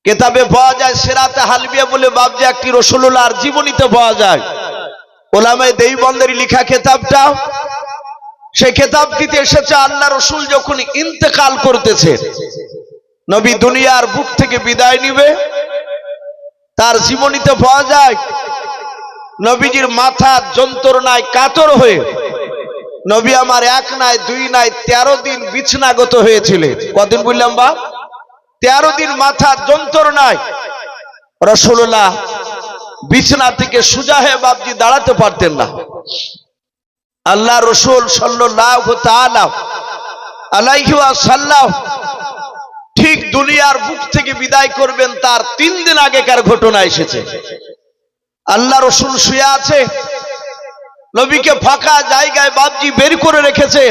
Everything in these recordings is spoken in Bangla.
কিতাবে পাওয়া যায়, সিরাতে হালবিয়া বলে বাবজি একটি রাসূলুল্লাহর জীবনীতে পাওয়া যায়। ওলামায়ে দেওবন্দের লেখা কিতাবটা, সেই কিতাবটিতে এসেছে আল্লাহ রাসূল যখন ইন্তেকাল করতেছে, নবী দুনিয়ার বুক থেকে বিদায় নিবে, তার জীবনীতে পাওয়া যায় নবীজির মাথা যন্ত্রণায় কাতর হয়ে নবী আমার 1 নয় 2 নয় 13 দিন বিছানাগত হয়েছিলেন। কদিন বললাম বা? 13 দিন মাথা যন্ত্রণায় রাসূলুল্লাহ বিছানা থেকে সোজা হয়ে বাবজি দাঁড়াতে পারতেন না। আল্লাহ রাসূল সাল্লাল্লাহু তাআলা আলাইহি ওয়াসাল্লাম ঠিক দুনিয়ার বুক থেকে বিদায় করবেন তার 3 দিন আগেকার ঘটনা এসেছে। আল্লাহ রাসূল শুয়ে আছে, নবীকে ফাঁকা জায়গায় বাবজি বের করে রেখেছে।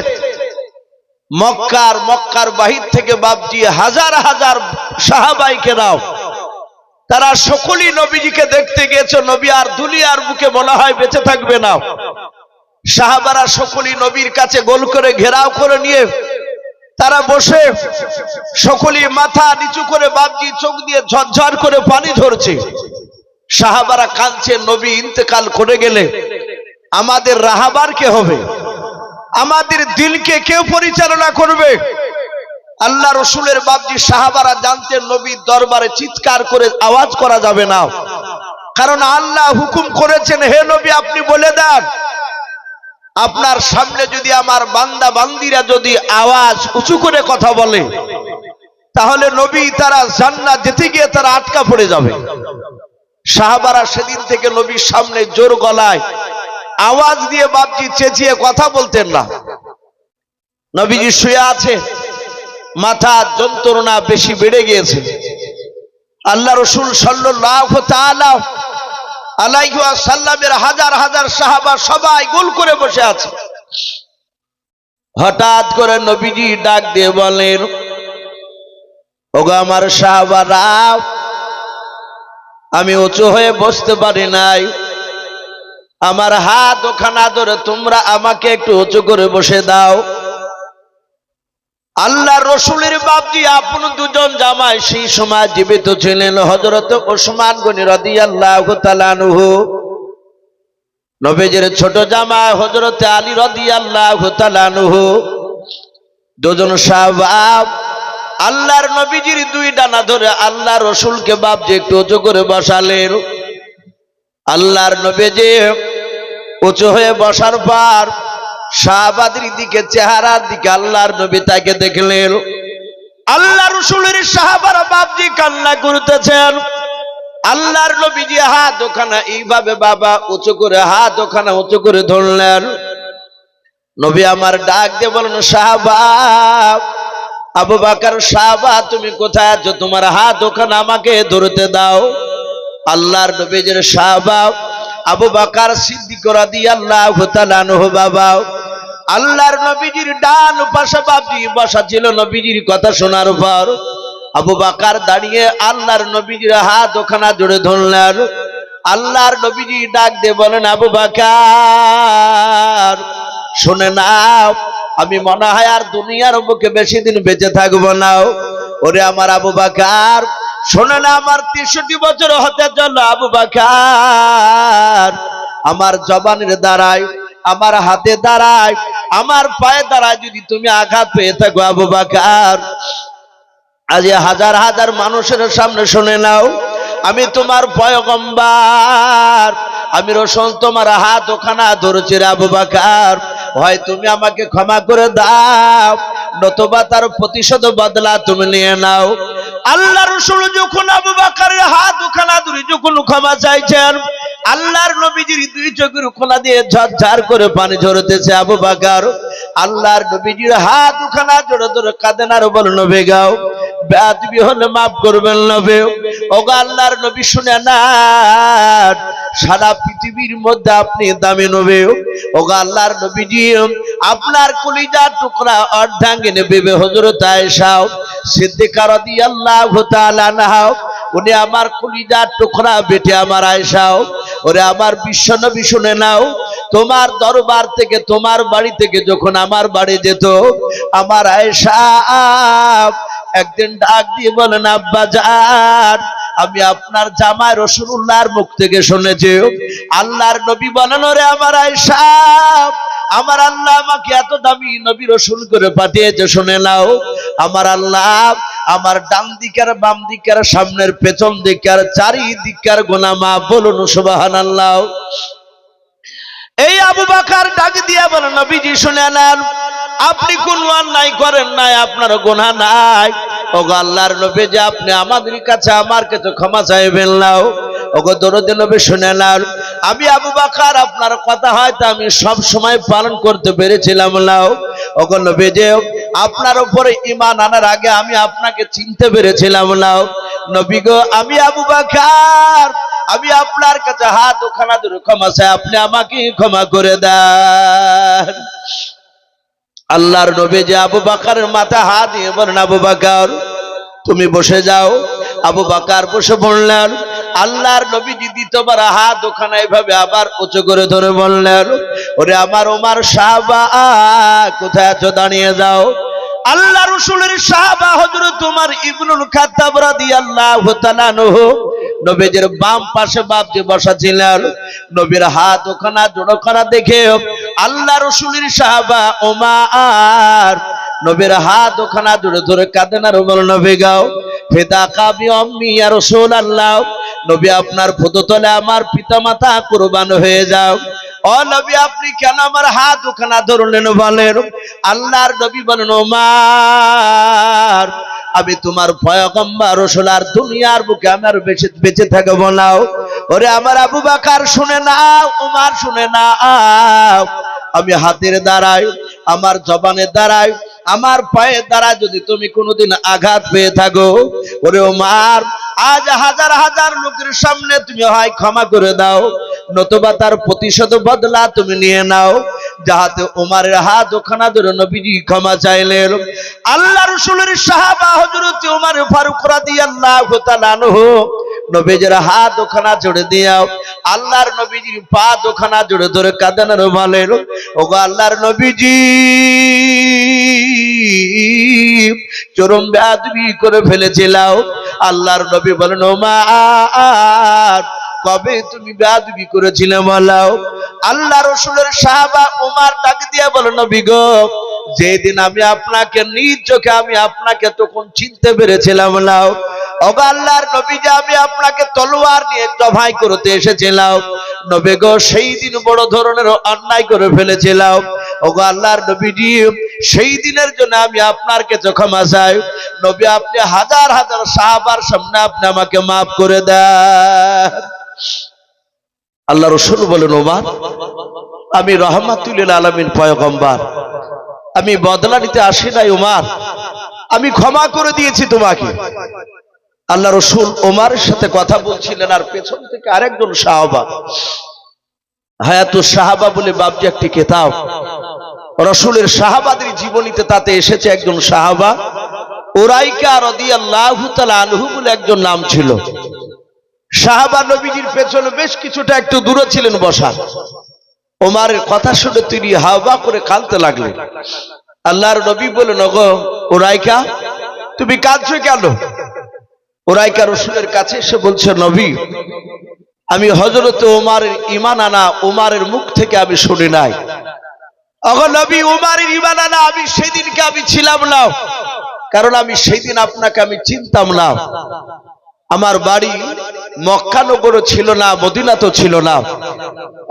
মক্কার বাহির থেকে বাবজি হাজার হাজার সাহাবায়ে কেরাম তারা সকলেই নবীজিকে দেখতে গিয়েছে। নবী আর দুনিয়ার বুকে মনে হয় বেঁচে থাকবে না। সাহাবারা সকলেই নবীর কাছে গোল করে ঘেরাও করে নিয়ে তারা বসে সকলেই মাথা নিচু করে বাবজি চোখ দিয়ে ঝরঝর করে পানি ঝরছে। সাহাবারা কাঁদছে, নবী ইন্তেকাল করে গেলে আমাদের রাহাবার কে হবে? আমাদের দিলকে কে পরিচালনা করবে? আল্লাহ রাসূলের বাবজি সাহাবারা জানতেন নবীর দরবারে চিৎকার করে আওয়াজ করা যাবে না, কারণ আল্লাহ হুকুম করেছেন, হে নবী আপনি বলে দেন আপনার সামনে যদি আমার বান্দা বান্দিরা যদি আওয়াজ উঁচু করে কথা বলে তাহলে নবী তারা জান্নাত যেতে গিয়ে তারা আটকা পড়ে যাবে। সাহাবারা সেদিন থেকে নবীর সামনে জোর গলায় আওয়াজ দিয়ে বাবজি চেঁচিয়ে কথা বলতেন না। নবীজি শুয়ে আছে, মাথা যন্ত্রণা বেশি বেড়ে গিয়েছে। আল্লাহ রাসূল সাল্লাল্লাহু তাআলা আলাইহি ওয়াসাল্লামের হাজার হাজার সাহাবা সবাই গোল করে বসে আছে। হঠাৎ করে নবীজি ডাক দিয়ে বলেন, ওগো আমার সাহাবারা, আমি উঁচু হয়ে বসতে পারি নাই, আমার হাত ওখানা ধরে তোমরা আমাকে একটু উঁচু করে বসে দাও। আল্লাহ রাসূলের বাবজি আপন দুজন জামাই সেই সময় জীবিত ছিলেন, হযরত ওসমান গনি রাদিয়াল্লাহু তাআলা আনহু, নবীজির ছোট জামাই হযরত আলী রাদিয়াল্লাহু তাআলা আনহু। দুজন সাহাবা আল্লাহর নবীজির 2 ডানা ধরে আল্লাহ রাসূলকে বাবজি একটু উঁচু করে বসালেন। আল্লাহর নবীজি উঁচু হয়ে বসার পর সাহাবাদের দিকে, চেহারার দিকে আল্লাহর নবী তাকে দেখলেন। আল্লাহ রাসূলের সাহাবারা বাবজি কান্না করতেছেন। আল্লাহর নবীজি হাত ওখানে এইভাবে বাবা উঁচু করে হাত ওখানে উঁচু করে ধরলেন। নবী আমার ডাক দিয়ে বলেন, সাহাবা আবু বকর, সাহাবা তুমি কোথায় আছো? তোমার হাত ওখানে আমাকে ধরতে দাও। আল্লাহর নবীজির সাহাবা আবু বকর সিদ্দিক রাদিয়াল্লাহু তাআলা আনহু বাবা আল্লাহর নবীজির ডান পাশে বাবজি বসা ছিল। নবীজির কথা শোনার পর আবু বকর দাঁড়িয়ে আল্লাহর নবীজির হাত ওখানে জড়ে ধরলেন। আল্লাহর নবীজি ডাক দিয়ে বলেন, আবু বকর শুনে নাও, আমি মনে হয় আর দুনিয়ার বুকে বেশি দিন বেঁচে থাকবো না। ওরে আমার আবু বকর শোনে না, আমার 63 বছর হতে চলো আবু বকর, আমার জবানের দ্বারায়, আমার হাতে দ্বারায়, আমার পায়ে দ্বারায় যদি তুমি আঘাত পেয়ে থাকো আবু বকর, আজ হাজার হাজার মানুষের সামনে শুনে নাও, আমি তোমার পয়গম্বর, আমি রাসূল তোমার হাত ওখানে ধরেছি রে আবু বকর, হয় তুমি আমাকে ক্ষমা করে দাও, নতুবা তার প্রতিশোধ বদলা তুমি নিয়ে নাও। আল্লাহ রাসূল যখন আবু বকরের হাত ওখানে ধরে যখন ক্ষমা চাইছেন, আল্লাহর নবীজির 2 চোখের কোনা দিয়ে ঝরঝর করে পানি ঝরতেছে। আবু বকর আল্লাহর নবীজির হাত ওখানে জোরে জোরে কাঁদেন আর বলেন, নবী গাও বেয়াদবি হলে মাফ করবেন নবী। ওগো আল্লাহর নবী শুনে না, সারা পৃথিবীর মধ্যে আপনি দামি নবী। ওগো আল্লাহর নবীজি আপনার কলিজার টুকরা অর্ধাঙ্গিনী বিবি হযরত আয়েশা সিদ্দিকা রাদিয়াল্লাহু তাআলা আনহা, উনি আমার কলিজার টুকরা বেটি আমার আয়েশা। ওরে আমার বিশ্ব নবী শুনে নাও, তোমার দরবার থেকে তোমার বাড়ি থেকে যখন আমার বাড়ি যেত, আমার আয়েশা একদিন ডাক দিয়ে বলেন, আব্বা জান, আমি আপনার জামাই রাসূলুল্লাহর মুখ থেকে শুনেছি আল্লাহর নবী বলেন, ওরে আমার আয়েশা, আমার আল্লাহ আমাকে এত দামি নবী রাসূল করে পাঠিয়েছে, শুনে নাও, আমার আল্লাহ আমার ডান দিকের বাম দিকের সামনের পেছন দিকের চারিদিকের গুনাহ মাফ, বলুন সুবহানাল্লাহ। এই আবু বকর ডাক দিয়ে বলেন, নবীজি শুনে নেন, আপনি কোন অন্যায় করেন নাই, আপনার গুনাহ নাই। ওগো আল্লাহর নবী, যে আপনি আমাদের কাছে আমার কাছে ক্ষমা চাইবেন নাও। ওগো দরদে নবী শুনে নেন, আমি আবু বকর আপনার কথা হয়তো আমি সব সময় পালন করতে পেরেছিলাম নাও। ওগো নবী, যে আপনার উপরে ঈমান আনার আগে আমি আপনাকে চিনতে পেরেছিলাম নাও। নবী গো, আমি আবু বকর, আমি আপনার কাছে হাত ওখানা ধরে ক্ষমা চাই, আপনি আমাকে ক্ষমা করে দেন। আল্লাহর নবী যে আবু বকরের মাথা হাত দিয়ে বলেন, আবু বকর তুমি বসে যাও। আবু বকর বসে পড়লেন। আল্লাহর নবীজি দ্বিতীয়বার হাত ওখানে এভাবে আবার উঁচু করে ধরে বললেন, ওরে আমার ওমর সাহাবা, কোথায় আছো, দাঁড়িয়ে যাও। আল্লাহ রাসূলের সাহাবা হযরত ওমর ইবনুল খাত্তাব রাদিয়াল্লাহু তাআলা আনহু নবীজির বাম পাশে বাপজি বসা ছিলেন। নবীর হাত ওখানে জোড়ো করা দেখে আল্লাহ রাসূলের সাহাবা ওমর নবীর হাত ওখানে জোরে ধরে কাঁদেন আর বলেন, নবী গাও ফিদাকা বিউম্মি ইয়া রাসূলুল্লাহ, নবী আপনার পদতলে আমার পিতামাতা কুরবান হয়ে যাও। ও নবী, আপনি কেন আমার হাত ওখানে ধরলেন বলেন। আল্লাহর নবী বলেন, ওমর আমি তোমার পয়গম্বর রাসূল, আর দুনিয়ার বুকে আমার বেঁচে থাকবো না। ওরে আমার আবু বকর শুনে নাও, ওমর শুনে নাও, আমি হাতের দ্বারায়, আমার জবানের দ্বারায়, আমার পায়ের দ্বারা যদি তুমি কোনোদিন আঘাত পেয়ে থাকো, ওরে ওমর আজ হাজার হাজার লোকের সামনে তুমি হয় ক্ষমা করে দাও, নতুবা তার প্রতিশোধ বদলা তুমি নিয়ে নাও। যাহাতে ওমরের হাত ওখানা ধরে নবীজি ক্ষমা চাইলেন। আল্লাহ রাসূলের সাহাবা হযরত ওমর ফারুক রাদিয়াল্লাহু তাআলা আনহু নবীজির হাত ওখানা জোড়ে দিয়াও আল্লাহর নবীজির পা ওখানা জোড়ে ধরে কাঁদেন আর বলেন, ওগো আল্লাহর নবীজি, চরম বেয়াদবি করে ফেলেছিলাম। আল্লাহর নবী বলেন, ওমর কবে তুমি বেয়াদবি করেছিলে বলো। আল্লাহ রাসূলের সাহাবা ওমর ডাক দিয়ে বলেন, নবী গো, যেদিন আমি আপনাকে নিজ চোখে আমি আপনাকে তখন চিনতে পেরেছিলাম না। ওগো আল্লাহর নবী, যে আমি আপনাকে তলোয়ার নিয়ে জবাই করতে এসেছিলাম, নবী গো সেই দিন বড় ধরনের অন্যায় করে ফেলেছিলাম। ওগো আল্লাহর নবীজি, সেই দিনের জন্য আমি আপনার কাছে ক্ষমা চাই। নবী, আপনি হাজার হাজার সাহাবার সামনে আপনি আমাকে মাফ করে দেন। আল্লাহ রাসূল বলেন, ওমর আমি রাহমাতুল লিল আলামিন পয়গম্বর, আমি বদলা নিতে আসি নাই ওমর, আমি ক্ষমা করে দিয়েছি তোমাকে। আল্লাহ রাসূল ওমরের সাথে কথা বলছিলেন, আর পেছন থেকে আরেকজন সাহাবা, হায়াতুস সাহাবা বলে বাবজি একটি কিতাব, রাসূলের সাহাবাদের জীবনীতে তাতে এসেছে একজন সাহাবা উরাইকা রাদিয়াল্লাহু তাআলা আনহু বলে একজন নাম ছিল। সাহাবা নবীজির পেছনে বেশ কিছুটা একটু দূরে ছিলেন বসা। ওমরের কথা শুনে তিনি হাওয়া করে কাঁদতে লাগলেন। আল্লাহর নবী বলেন, ওগো উরাইকা, তুমি কাঁদছো কেন? উরাইকা রাসূলের কাছে এসে বলছে, নবী, আমি হযরত ওমরের ঈমান আনা ওমরের মুখ থেকে আমি শুনি নাই। ওগো নবী, ওমরের ঈমান আনা আমি সেদিনকে আমি ছিলাম না, কারণ আমি সেদিন আপনাকে আমি চিনতাম না। আমার বাড়ি মক্কা নগরও ছিল না, মদিনা তো ছিল না।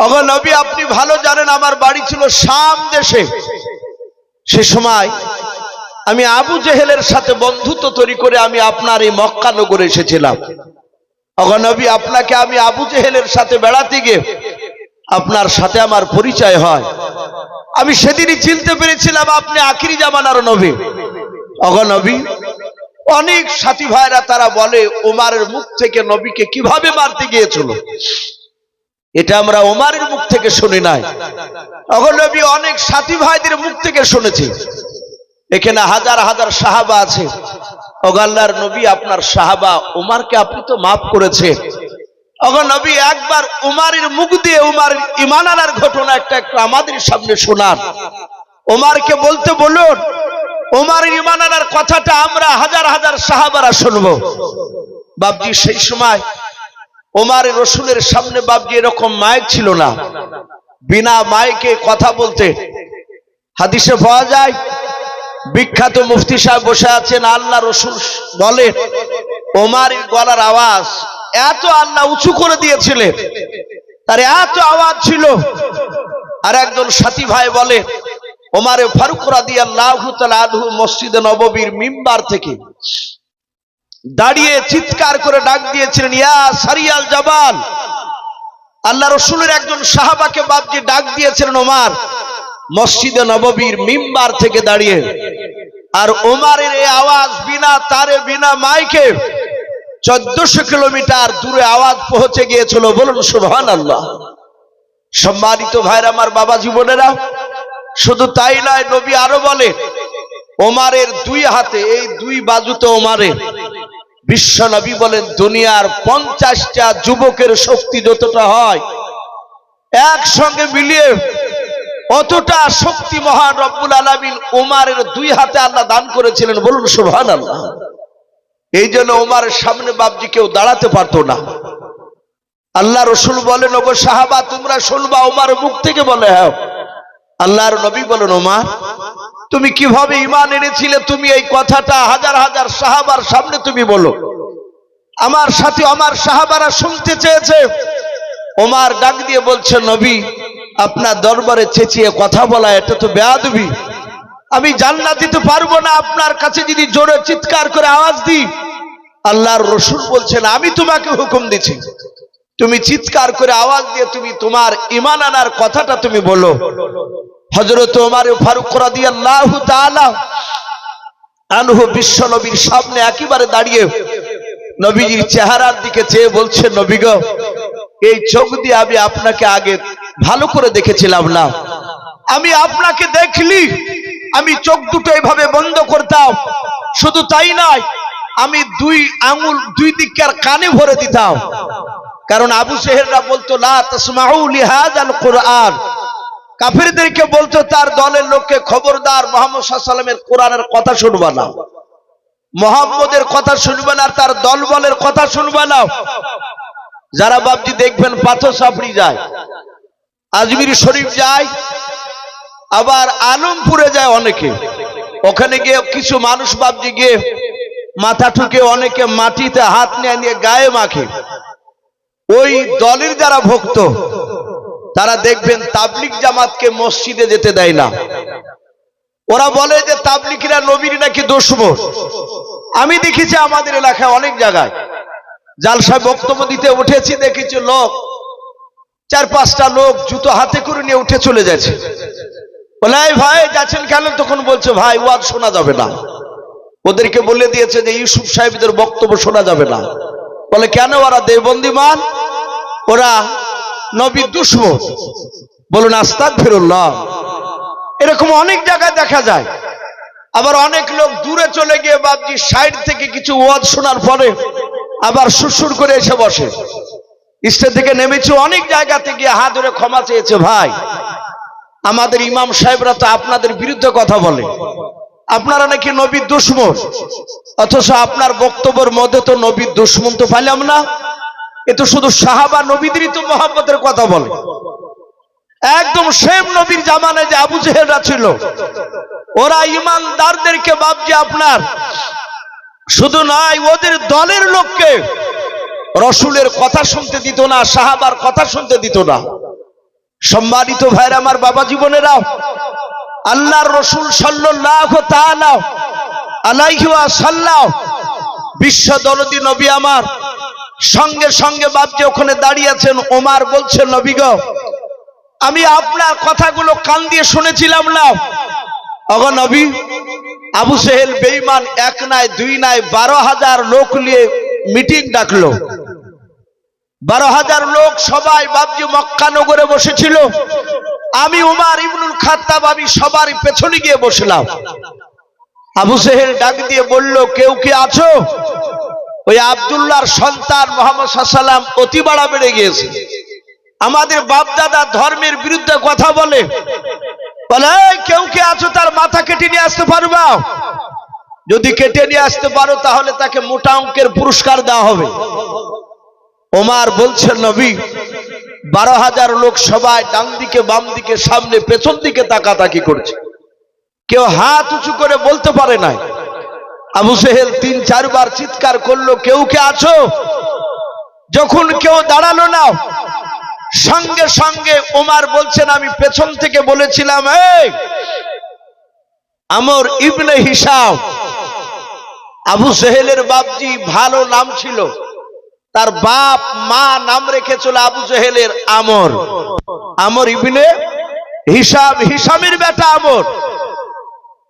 ওগো নবী, আপনি ভালো জানেন আমার বাড়ি ছিল শাম দেশে। সে সময় আমি আবু জেহেলের সাথে বন্ধুত্ব তৈরি করে আমি আপনার এই মক্কা নগরে এসেছিলাম। ওগো নবী, আপনাকে আমি আবু জেহেলের সাথে বেড়াতে গিয়ে আপনার সাথে আমার পরিচয় হয়। আমি সেদিনই চিনতে পেরেছিলাম আপনি আখিরি জামানার নবী। ওগো নবী, অনেক সাথী ভাইরা তারা বলে ওমরের মুখ থেকে নবীকে কিভাবে মারতে গিয়েছিল, এটা আমরা ওমরের মুখ থেকে শুনি নাই। ওগো নবী, অনেক সাথী ভাইদের মুখ থেকে শুনেছি। এখানে হাজার হাজার সাহাবা আছে। ওগো আল্লাহর নবী, আপনার সাহাবা ওমরকে আপনি তো মাফ করেছেন। ওগো নবী, একবার ওমরের মুখ দিয়ে ওমরের ঈমান আনার ঘটনা একটা একটু আমাদের সামনে শোনান। ওমরকে বলতে বলুন ওমরের ঈমান আনার কথাটা আমরা হাজার হাজার সাহাবারা শুনবো। বাপজি সেই সময় ওমর রাসূলের সামনে বাপজি এরকম মাইক ছিল না, বিনা মাইকে কথা বলতে। হাদিসে পাওয়া যায়, বিখ্যাত মুফতি সাহেব বসে আছেন, আল্লাহ রাসূল বলেন ওমরের গলার আওয়াজ এত আল্লাহ উঁচু করে দিয়েছিলেন, তার এত আওয়াজ ছিল। আর একজন সাথী ভাই বলে ওমর ফারুক রাদিয়াল্লাহু তাআলা আনহু মসজিদে নববীর মিম্বার থেকে দাঁড়িয়ে চিৎকার করে ডাক দিয়েছিলেন, ইয়া সারিয়াল জাবাল। আল্লাহ রাসূলের একজন সাহাবাকে বাপজি ডাক দিয়েছিলেন ওমর মসজিদে নববীর মিম্বার থেকে দাঁড়িয়ে। আর ওমরের এই আওয়াজ বিনা তারে বিনা মাইকে 1400 কিলোমিটার দূরে আওয়াজ পৌঁছে গিয়েছিল। বলুন সুবহানাল্লাহ। সম্মানিত ভাইরা আমার, বাবা জীবনেরা, শুধু তাই নয়, নবী আরো বলে ওমরের দুই হাতে, এই দুই বাজুতে ওমরের, বিশ্ব নবী বলেন দুনিয়ার 50টা যুবকের শক্তি যতটা হয় একসঙ্গে মিলিয়ে অতটা শক্তি মহান রব্বুল আলামিন ওমরের দুই হাতে আল্লাহ দান করেছিলেন। বলুন সুবহানাল্লাহ। এই জন্য ওমরের সামনে বাপজি কেউ দাঁড়াতে পারতো না। আল্লাহ রাসূল বলেন, ওগো সাহাবা তোমরা শুনবা। ওমরের মুখ থেকে বলে, হ্যাঁ। আল্লাহর নবী বলেন, ওমর তুমি কিভাবে ঈমান এনেছিলে, তুমি এই কথাটা হাজার হাজার সাহাবার সামনে তুমি বলো। আমার সাথে আমার সাহাবারা শুনতে চেয়েছে। ওমর ডাক দিয়ে বলছে, নবী আপনার দরবারে চেঁচিয়ে কথা বলা এটা তো বেয়াদবি, আমি জান্নাত দিতে পারবো না আপনার কাছে যদি জোরে চিৎকার করে আওয়াজ দিই। আল্লাহর রাসূল বলছেন, আমি তোমাকে হুকুম দিচ্ছি, তুমি চিৎকার করে আওয়াজ দিয়ে তুমি তোমার ঈমান আনার কথাটা তুমি বলো। হযরত ওমর ফারুক রাদিয়াল্লাহু তাআলা আনহু বিশ্ব নবীর সামনে একেবারে দাঁড়িয়ে নবীজির চেহারার দিকে চেয়ে বলছে, নবী গো, এই চোখ দিয়ে আমি আপনাকে আগে ভালো করে দেখেছিলাম না, আমি আপনাকে দেখলি আমি চোখ দুটো এইভাবে বন্ধ করতাম। শুধু তাই নয়, আমি দুই আঙ্গুল দুই দিকের কানে ভরে দিতাম। কারণ আবু জেহেলরা বলতো লা তাসমাউ লিহাযাল কুরআন, কাফেরদেরকে বলতো তার দলের লোককে খবরদার মুহাম্মদ সাল্লাল্লাহু আলাইহি ওয়াসাল্লামের কোরআনের কথা শুনবা না, মুহাম্মদের কথা শুনবে না, তার দলবলের কথা শুনবে না। যারা বাপজি দেখবেন পাথর সাপড়ি যায়, আজমির শরীফ যায়, আবার আলমপুরে যায় অনেকে, ওখানে গিয়ে কিছু মানুষ বাপজি গিয়ে মাথা ঠুকে অনেকে মাটিতে হাত নিয়ে নিয়ে গায়ে মাখে। ওই দলের যারা ভক্ত তারা দেখবেন তাবলিগ জামাতকে মসজিদে যেতে দেয় না। ওরা বলে যে তাবলিগীরা নবীর নাকি দুশমন। আমি দেখেছি আমাদের এলাকায় অনেক জায়গায় জালসায় বক্তব্য দিতে উঠেছি, দেখেছি লোক 4-5টা লোক জুতো হাতে করে নিয়ে উঠে চলে যাচ্ছে। বলে এই ভাই যাচ্ছেন কেন? তখন বলছে ভাই ওয়াজ শোনা যাবে না। ওদেরকে বলে দিয়েছে যে ইউসুফ সাহেবদের বক্তব্য শোনা যাবে না। বলে কেন? ওরা দেওবন্দি মান, ওরা নবীর দুশমন। বলুন আস্তাগফিরুল্লাহ। এরকম অনেক জায়গায় দেখা যায়। আবার অনেক লোক দূরে চলে গিয়ে বাপজি সাইড থেকে কিছু ওয়াজ শোনার পরে আবার সুরসুর করে এসে বসে। স্টেজ থেকে নেমেছে, অনেক জায়গাতে গিয়ে হাত ধরে ক্ষমা চেয়েছে, ভাই আমাদের ইমাম সাহেবরা তো আপনাদের বিরুদ্ধে কথা বলে, আপনারা নাকি নবীর দুশমন, অথচ আপনার বক্তব্যের মধ্যে তো নবীর দুশমন তো পাইলাম না, এ তো শুধু সাহাবা নবীদেরই তো মহব্বতের কথা বলে। একদম সেম নবীর জামানায় যে আবু জেহেলরা ছিল, ওরা ইমানদারদেরকে বাপজি আপনার শুধু নয়, ওদের দলের লোককে রসুলের কথা শুনতে দিত না, সাহাবার কথা শুনতে দিত না। সম্মানিত ভাইরা আমার, বাবা জীবনেরা, আল্লাহর রসুল সাল্লাল্লাহু তাআলা আলাইহি ওয়াসাল্লাম বিশ্ব দরদী নবী আমার সঙ্গে সঙ্গে বাপজি ওখানে দাঁড়িয়ে আছেন। ওমর বলছে, নবী গো, আমি আপনার কথাগুলো কান দিয়ে শুনেছিলাম না। ওগো নবী, আবু জেহেল বেঈমান এক নয় দুই নয় 12,000 লোক নিয়ে মিটিং ডাকলো। 12,000 লোক সবাই বাপজি মক্কা নগরে বসেছিল। আমি উমর ইবনুল খাত্তাব আমি সবার পেছনে গিয়ে বসলাম। আবু জেহেল ডাক দিয়ে বলল, কেউ কি আছো? ওই আব্দুল্লাহর সন্তান মুহাম্মদ সাল্লাল্লাহু আলাইহি ওয়াসাল্লাম অতি বাড়া বেড়ে গিয়েছে, আমাদের বাপ দাদা ধর্মের বিরুদ্ধে কথা বলে, বলে কেউ কে আছো তার মাথা কেটে নিয়ে আসতে পারবা? যদি কেটে নিয়ে আসতে পারো তাহলে তাকে মোটা অঙ্কের পুরস্কার দেওয়া হবে। ওমর বলছেন নবী 12,000 লোক সবাই ডান দিকে বাম দিকে সামনে পেছন দিকে তাকাতাকি করছে, কেউ হাত উঁচু করে বলতে পারে নাই। আবু জেহেল 3-4 বার চিৎকার করলো, কেউ কে আছো? যখন কেউ দাঁড়ালো না, সঙ্গে সঙ্গে ওমর বলছেন আমি পেছন থেকে বলেছিলাম, এই আমর ইবনে হিশাম। আবু জেহেলের বাপজি ভালো নাম ছিল, তার বাপ মা নাম রেখেছিল আবু জেহেলের আমর, আমর ইবনে হিশাম, হিশামের বেটা আমর।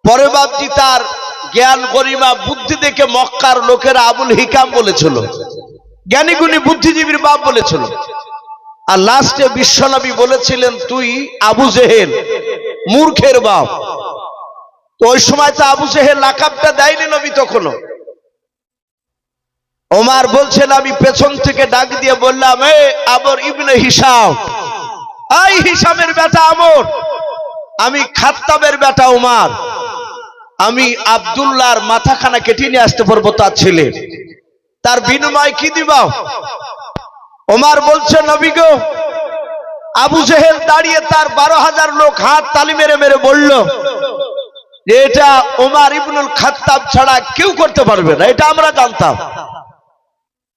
পরে বাপজি তার জ্ঞান গরিমা বুদ্ধি দেখে মক্কার লোকেরা আবুল হিকাম বলেছিল, জ্ঞানী গুণী বুদ্ধিজীবীর বাপ বলেছিল। আর লাস্টে বিশ্বনবী বলেছিলেন তুই আবু জেহেল, মূর্খের বাপ। তো ওই সময় তো আবু জেহেল লাকাবটা দেয়নি নবী তখনও। ওমর বলছেন আমি পেছন থেকে ডাক দিয়ে বললাম, এ আমর ইবনে হিশাম, এই হিশামের বেটা আমর, আমি খাত্তাবের বেটা ওমর, আমি আব্দুল্লাহর মাথাখানা কেটে নিয়ে আসতে পারবো তার ছেলে, তার বিনিময় কি দিবা? ওমর বলছে নবী গো। আবু জেহেল দাঁড়িয়ে তার 12,000 লোক হাত তালি মেরে মেরে বলল যে এটা ওমর ইবনুল খাত্তাব ছাড়া কেউ করতে পারবে না, এটা আমরা জানতাম।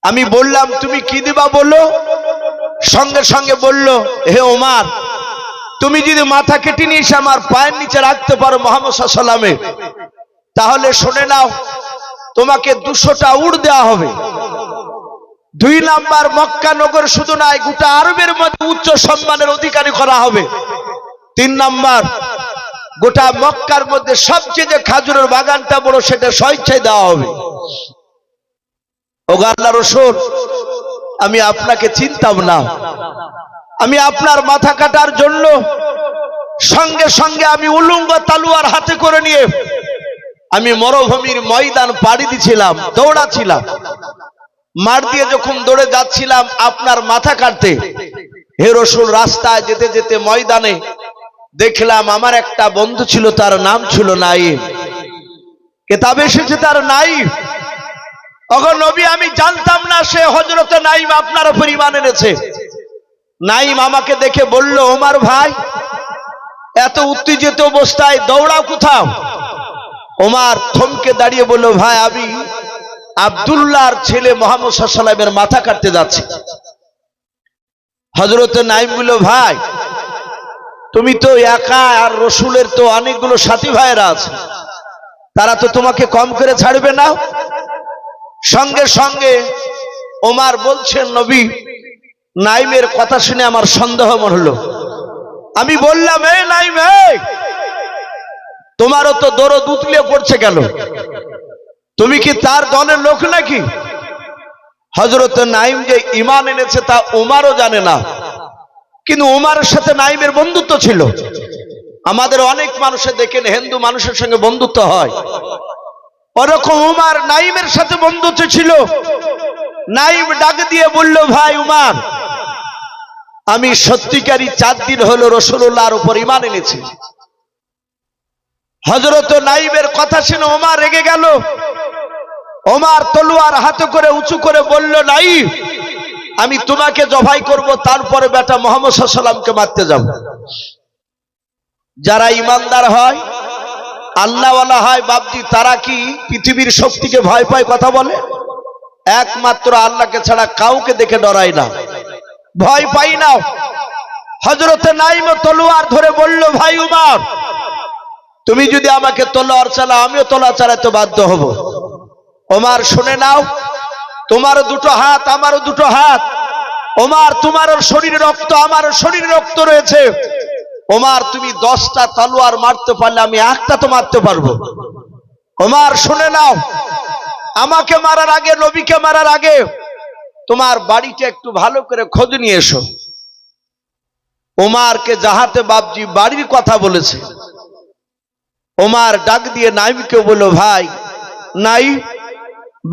আমি বললাম তুমি কি দিবা বলো? সঙ্গে সঙ্গে বলল, হে ওমর তুমি যদি মাথা কেটে নিয়ে এসে আমার পায়ের নিচে রাখতে পারো মুহাম্মদ সাল্লাল্লাহু আলাইহি ওয়াসাল্লামের, তাহলে শুনে নাও তোমাকে 200টা উট দেওয়া হবে। 2 নাম্বার মক্কা নগর শুধু নয় গোটা আরবের মধ্যে উচ্চ সম্মানের অধিকারী করা হবে। 3 নাম্বার গোটা মক্কার মধ্যে সবচেয়ে যে খাজুরের বাগানটা বড় সেটা স্বেচ্ছায় দেওয়া হবে। ও আল্লাহর রাসূল আমি আপনাকে চিনতাম না, আমি আপনার মাথা কাটার জন্য সঙ্গে সঙ্গে আমি উলঙ্গ তলোয়ার হাতে করে নিয়ে আমি মরুভূমির ময়দান পাড়ি দিছিলাম, দৌড়াচ্ছিলাম। মাঠ দিয়ে যখন দৌড়ে যাচ্ছিলাম আপনার মাথা কাটতে, হে রাসূল রাস্তায় যেতে যেতে ময়দানে দেখলাম আমার একটা বন্ধু ছিল, তার নাম ছিল নাঈম, কিতাবে এসেছে তার নাঈম। ওগো নবী আমি জানতাম না সে হযরত নাঈম আপনার উপর ঈমান এনেছে। নাঈম আমাকে দেখে বলল, ওমর ভাই এত উত্তেজিত অবস্থায় দৌড়াও কোথাও? ওমর থমকে দাঁড়িয়ে বলল, ভাই আমি আব্দুল্লাহর ছেলে মুহাম্মদ সাল্লাল্লাহু আলাইহি ওয়াসাল্লামের মাথা কাটতে যাচ্ছি। হযরত নাঈম বলল, ভাই তুমি তো একা, আর রাসূলের তো অনেকগুলো সাথী ভাইরা আছে, তারা তো তোমাকে কম করে ছাড়বে না। সঙ্গে সঙ্গে ওমর বলছেন নবী নাঈমের কথা শুনে আমার সন্দেহ মনে হলো। আমি বললাম, এই নাঈম তোমারও তো দরদ উতলে পড়ছে কেন? তুমি কি তার দলের লোক নাকি? হযরত নাঈম যে ঈমান এনেছে তা ওমরও জানে না, কিন্তু ওমরের সাথে নাঈমের বন্ধুত্ব ছিল। আমাদের অনেক মানুষে দেখেন হিন্দু মানুষের সঙ্গে বন্ধুত্ব হয়, ওরকম ওমর নাঈমের সাথে বন্ধুত্ব ছিল। নাঈম ডাক দিয়ে বলল, ভাই ওমর আমি সত্যিকারই 4 দিন হলো রাসূলুল্লাহর উপর ঈমান এনেছি। হযরত নাঈমের কথা শুনে ওমর রেগে গেল। ওমর তলোয়ার হাতে করে উঁচু করে বলল, নাঈম আমি তোমাকে জবাই করব, তারপরে বেটা মুহাম্মদ সাল্লাল্লাহু আলাইহি ওয়াসাল্লামকে মারতে যাব। যারা ঈমানদার হয়, আল্লাহওয়ালা হয় বাপজি, তারা কি পৃথিবীর শক্তিকে ভয় পায় কথা বলে? একমাত্র আল্লাহকে ছাড়া কাউকে দেখে ডরায় না, ভয় পাই না। হযরত নাঈম তলোয়ার ধরে বলল, ভাই ওমর তুমি যদি আমাকে তলোয়ার চালাও আমিও তলোয়ার চালাতে বাধ্য হব। ওমর শুনে নাও, তোমারও 2টো হাত আমারও 2টো হাত। ওমর তোমার শরীরে রক্ত আমারও শরীরে রক্ত রয়েছে। ওমর তুমি 10টা তলোয়ার মারতে পারলে আমি একটা তো মারতে পারবো। ওমর শুনে নাও, আমাকে মারার আগে নবীকে মারার আগে তোমার বাড়িটা একটু ভালো করে খোঁজ নিয়ে এসো। ওমরকে যাহাতে বাপজি বাড়ির কথা বলেছে। ওমর ডাক দিয়ে নাঈমকে বলল, ভাই নাঈম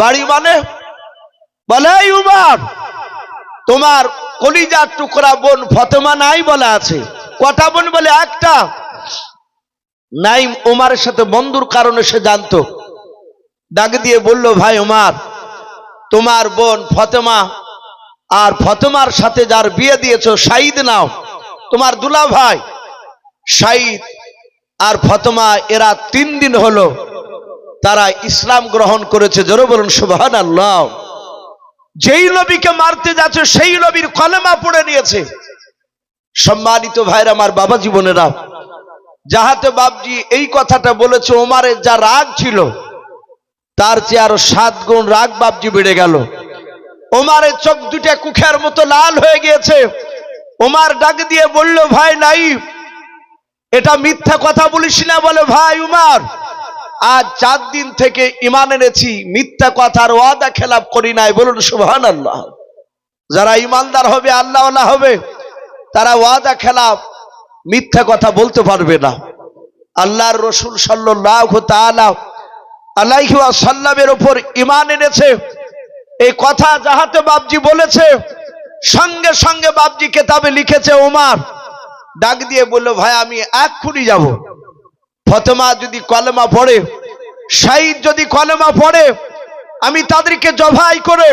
বাড়ি মানে? বলে, এই ওমর তোমার কলিজার টুকরা বোন ফাতেমা নাই বলা আছে। কটা বোন? বলে একটা। নাইম ওমারের সাথে বন্ধুর কারণে সে জানতো। ডাক দিয়ে বলল, ভাই ওমার, তোমার বোন ফতেমা আর ফতেমার সাথে যার বিয়ে দিয়েছো শাহিদ নাও, তোমার দুলা ভাই শাহিদ আর ফতেমা এরা 3 দিন হলো তারা ইসলাম গ্রহণ করেছে। জোরে বলুন সুবহানাল্লাহ। যেই নবীকে মারতে যাচ্ছে সেই নবীর কলেমা পড়ে নিয়েছে। সম্মানিত ভাইরা আমার, বাবা জীবনেরা, যাহাতে বাপজি এই কথাটা বলেছে, ওমারের যা রাগ ছিল তার চেয়ে আরো 7 গুণ রাগ বাপজি বেড়ে গেল। ওমারের চোখ দুটা কুখের মতো লাল হয়ে গিয়েছে। ওমার ডাক দিয়ে বলল, ভাই নাইম, এটা মিথ্যা কথা বলিস না। বলে, ভাই উমার, আজ 4 দিন থেকে ঈমান এনেছি, মিথ্যা কথার ওয়াদা খেলাপ করি নাই। বলুন সুবহানাল্লাহ। যারা ঈমানদার হবে, আল্লাহওয়ালা হবে, তারা ওয়াদা খেলাপ মিথ্যা কথা বলতে পারবে না। আল্লাহর রাসূল সাল্লাল্লাহু তাআলা আলাইহি ওয়াসাল্লামের উপর ঈমান এনেছে, এই কথা যাহাতে বাপজি বলেছে, সঙ্গে সঙ্গে বাপজি কিতাবে লিখেছে। ওমর ডাক দিয়ে বলল, ভাই আমি এক্ষুনি যাব। ফতেমা যদি কলেমা পড়ে, শাহিদ যদি কলেমা পড়ে, আমি তাদেরকে জবাই করে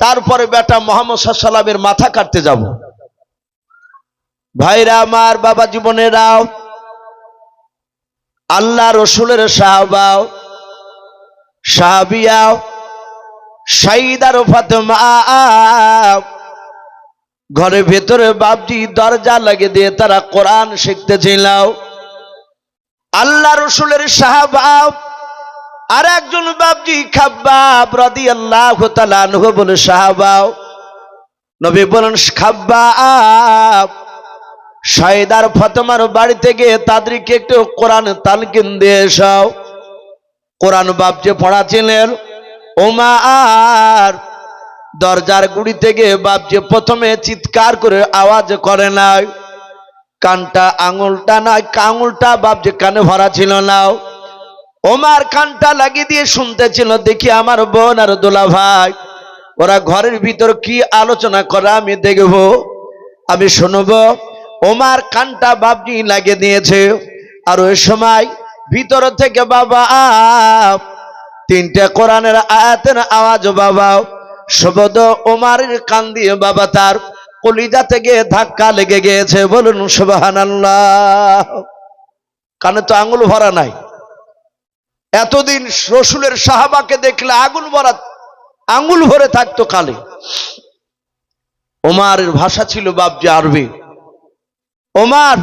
তারপরে বেটা মুহাম্মদ সাল্লাল্লাহু আলাইহি ওয়াসাল্লামের মাথা কাটতে যাব। ভাইরা আমার, বাবা জীবনেরাও, আল্লাহ রসুলের সাহাবাও, সাহাবিয়াও, শাহিদ আর ফাতেমা ঘরের ভেতরে বাপজি দরজা লাগিয়ে দিয়ে তারা কোরআন শিখতেছিল। আল্লাহ রসুলের সাহাবা আর একজন বাপজি খাব্বাব রাদিয়াল্লাহু তাআলা আনহু বলে সাহাবা, নবী বলেন, খাব্বাব শাহিদ আর ফাতেমার বাড়িতে গিয়ে তাদেরকে একটু কোরআন তালকিন দিয়ে এসো। কোরআন বাপজি পড়াছিলেন। ওমর দরজার গুড়ি থেকে বাপজি প্রথমে চিৎকার করে আওয়াজ করে নাই, কানটা আঙুলটা নয়, আঙুলটা বাপজি কানে ভরা ছিল না। ওমর কানটা লাগিয়ে দিয়ে শুনতেছিল, দেখি আমার বোন আর দোলা ভাই ওরা ঘরের ভিতর কি আলোচনা করে, আমি দেখব, আমি শুনবো। ওমর কানটা বাপজি লাগিয়ে দিয়েছে। আর ওই সময় ভিতর থেকে বাবা 3টে কোরআনের আয়াতের আওয়াজ বাবা শব্দ ওমরের কান দিয়ে বাবা তার কলিজা থেকে ধাক্কা লেগে গিয়েছে। বলুন সুবহানাল্লাহ। কানে তো আঙুল ভরা নাই। এতদিন রসুলের সাহাবাকে দেখলে আঙুল ভরে থাকতো কালে। ওমরের ভাষা ছিল বাপজি আরবি। ওমর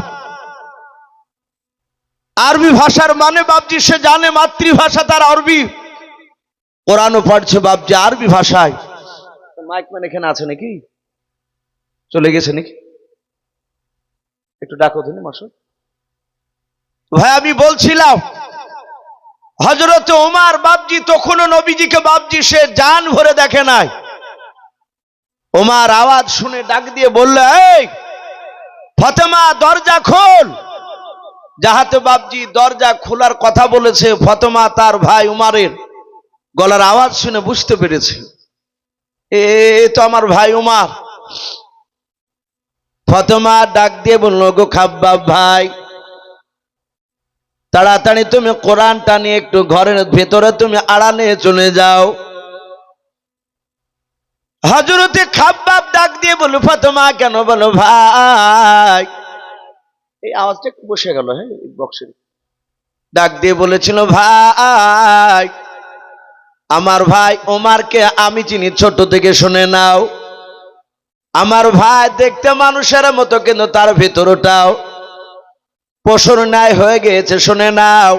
আরবি ভাষার মানে বাপজি সে জানে, মাতৃভাষা তার আরবি। কোরআনও পড়ছে বাপজি আরবি ভাষায়। মাইক ম্যান এখানে আছে নাকি? চলে গেছে নাকি? একটু ডাকো দিন মাসুদ ভাই। আমি বলছিলাম, হযরত ওমর বাপজি তখনও নবীজিকে বাপজি সে জান ভরে দেখে নাই। ওমর আওয়াজ শুনে ডাক দিয়ে বলল, এই ফাতেমা দরজা খোল। যাহাতে বাপজি দরজা খোলার কথা বলেছে, ফাতেমা তার ভাই উমারের গলার আওয়াজ শুনে বুঝতে পেরেছে, এ তো আমার ভাই উমার। ফাতেমা ডাক দিয়ে বলল, গো খাব্বাব ভাই, তাড়াতাড়ি তুমি কোরআনটা নিয়ে একটু ঘরের ভেতরে তুমি আড়ালে চলে যাও। হযরতে খাব্বাব ডাক দিয়ে বলল, ফাতেমা কেন? বলো, ভাই এই আওয়াজটা একটু বসে গেল। হ্যাঁ, বক্সের ডাক দিয়ে বলেছিল, ভাই আমার ভাই ওমরকে আমি চিনি ছোট থেকে, শুনে নাও। আমার ভাই দেখতে মানুষের মতো, কিন্তু তার ভেতরটাও পশুর ন্যায় হয়ে গিয়েছে। শুনে নাও,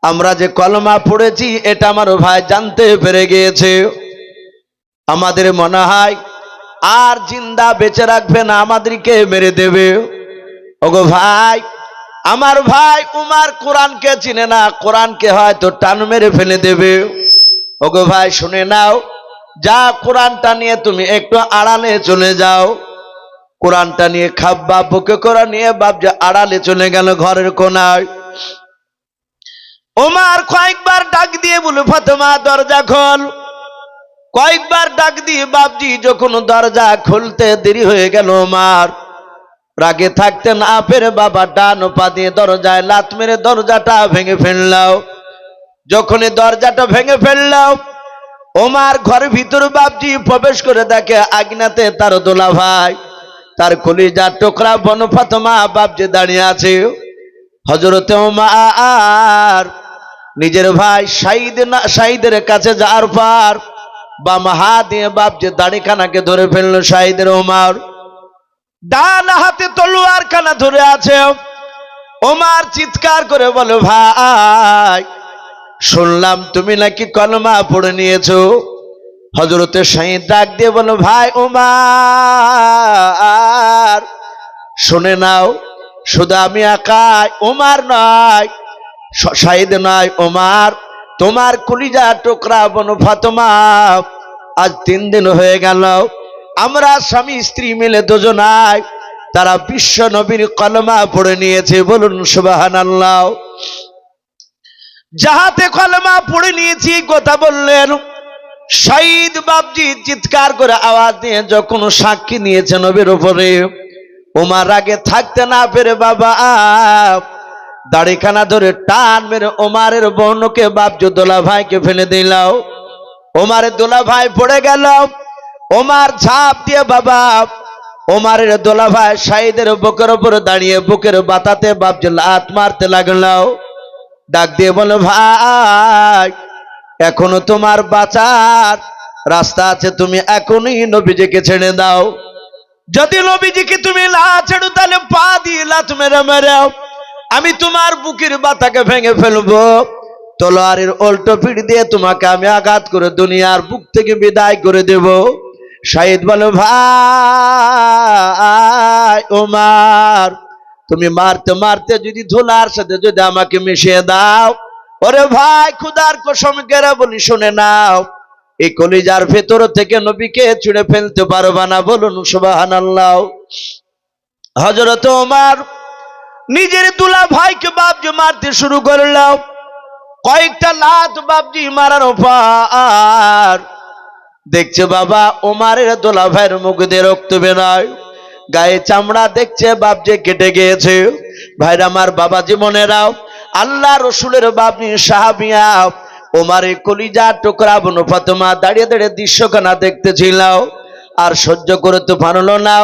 আমরা যে কলমা পড়েছি এটা আমার ভাই জানতে পেরে গিয়েছে। আমাদের মনে হয় আর জিন্দা বেঁচে রাখবে না, আমাদেরকে মেরে দেবে। ওগো ভাই, আমার ভাই উমর কোরআনকে চিনে না, কোরআনকে হয়তো টান মেরে ফেলে দেবে। ওগো ভাই শুনে নাও, যা কোরআনটা নিয়ে তুমি একটু আড়ালে চলে যাও। কোরআনটা নিয়ে খাব্বাব বুকে করে নিয়ে বাপজি আড়ালে চলে গেল ঘরের কোনায়। ওমর কয়েকবার ডাক দিয়ে বলে, ফাতেমা দরজা খোল। কয়েকবার ডাক দিয়ে বাপজি যখন দরজা খুলতে দেরি হয়ে গেল, ওমর রাগে থাকতে না পেরে বাবা ডান পা দিয়ে দরজায় লাত মেরে দরজাটা ভেঙে ফেললাম। যখনই দরজাটা ভেঙে ফেললাম, ওমার ঘরের ভিতর বাপজি প্রবেশ করে দেখে আগ্নাতে তার দোলা ভাই, তার কলিজার টুকরা বনু ফাতেমা বাপজি দাঁড়িয়ে আছে। হযরতে ওমর নিজের ভাই শাহিদের কাছে যাওয়ার পর বাম হাত দিয়ে বাপজি দাড়িখানাকে ধরে ফেললো। শাহিদের ওমর ডান হাতে তলোয়ার খানা ধরে আছে। ওমর চিৎকার করে বলে, ভাই শুনলাম তুমি নাকি কলমা পড়ে নিয়েছো। হযরতে শাহিদ ডাক দিয়ে বলে, ভাই ওমর শুনে নাও, শুধু আমি একাই, ওমর নয়, শাহিদ নয়, ওমর তোমার কলিজা টুকরা বনু ফাতেমা আজ 3 দিন হয়ে গেল আমরা স্বামী স্ত্রী মিলে দুজনায় তারা বিশ্ব নবীর কলমা পড়ে নিয়েছে। বলুন সুবহানাল্লাহ। যাহাতে কলমা পড়ে নিয়েছি কথা বললেন, শাহিদ বাপজি চিৎকার করে আওয়াজ দিয়ে যখন সাক্ষী নিয়েছে নবীর উপরে, ওমর আগে থাকতে না পেরে বাবা দাড়িখানা ধরে টান মেরে ওমরের বোনকে বাপজি দোলা ভাইকে ফেলে দিলাও। ওমরের দোলা ভাই পড়ে গেল। ওমর ঝাঁপ দিয়ে বাবা ওমরের দোলা ভাই শাহিদের বুকের উপরে দাঁড়িয়ে বুকের বাতাতে বাপজি লাত মারতে লাগলো। ডাক দিয়ে বলে, ভাই এখনো তোমার বাঁচার রাস্তা আছে, তুমি এখনই নবীজিকে ছেড়ে দাও। যদি নবীজিকে তুমি না ছেড়ো তাহলে পা দিয়ে লাত মেরে মেরে আমি তোমার বুকের বাতাকে ভেঙে ফেলবো। তলোয়ারের উল্টো পিঠ দিয়ে তোমাকে আমি আঘাত করে দুনিয়ার বুক থেকে বিদায় করে দেব। শাহিদ বলে, ভাই ওমর তুমি মারতে মারতে যদি ধুলার সাথে যদি আমাকে মিশিয়ে দাও, ওরে ভাই খুদার কসম করে বলি শুনে নাও, এই কলিজার ভেতর থেকে নবীকে ছুঁড়ে ফেলতে পারবা না। বলুন সুবহানাল্লাহ। হযরত ওমর নিজের দুলা ভাইকে বাপজি মারতে শুরু করলো। কয়েকটা লাত বাপজি মারার পর দেখছে বাবা ওমরের দোলা ভাইয়ের মুখ দিয়ে রক্ত বেরোয়, গায়ে চামড়া দেখছে বাপজি কেটে গিয়েছে। ভাইরা আমার, বাবা জীবনেরাও, আল্লাহ রসুলের বাপনি সাহাবিয়া ওমরের কলিজা টুকরা বনু ফাতেমা দাঁড়িয়ে দাঁড়িয়ে দৃশ্যখানা দেখতেছিল আর সহ্য করতে পারলো না।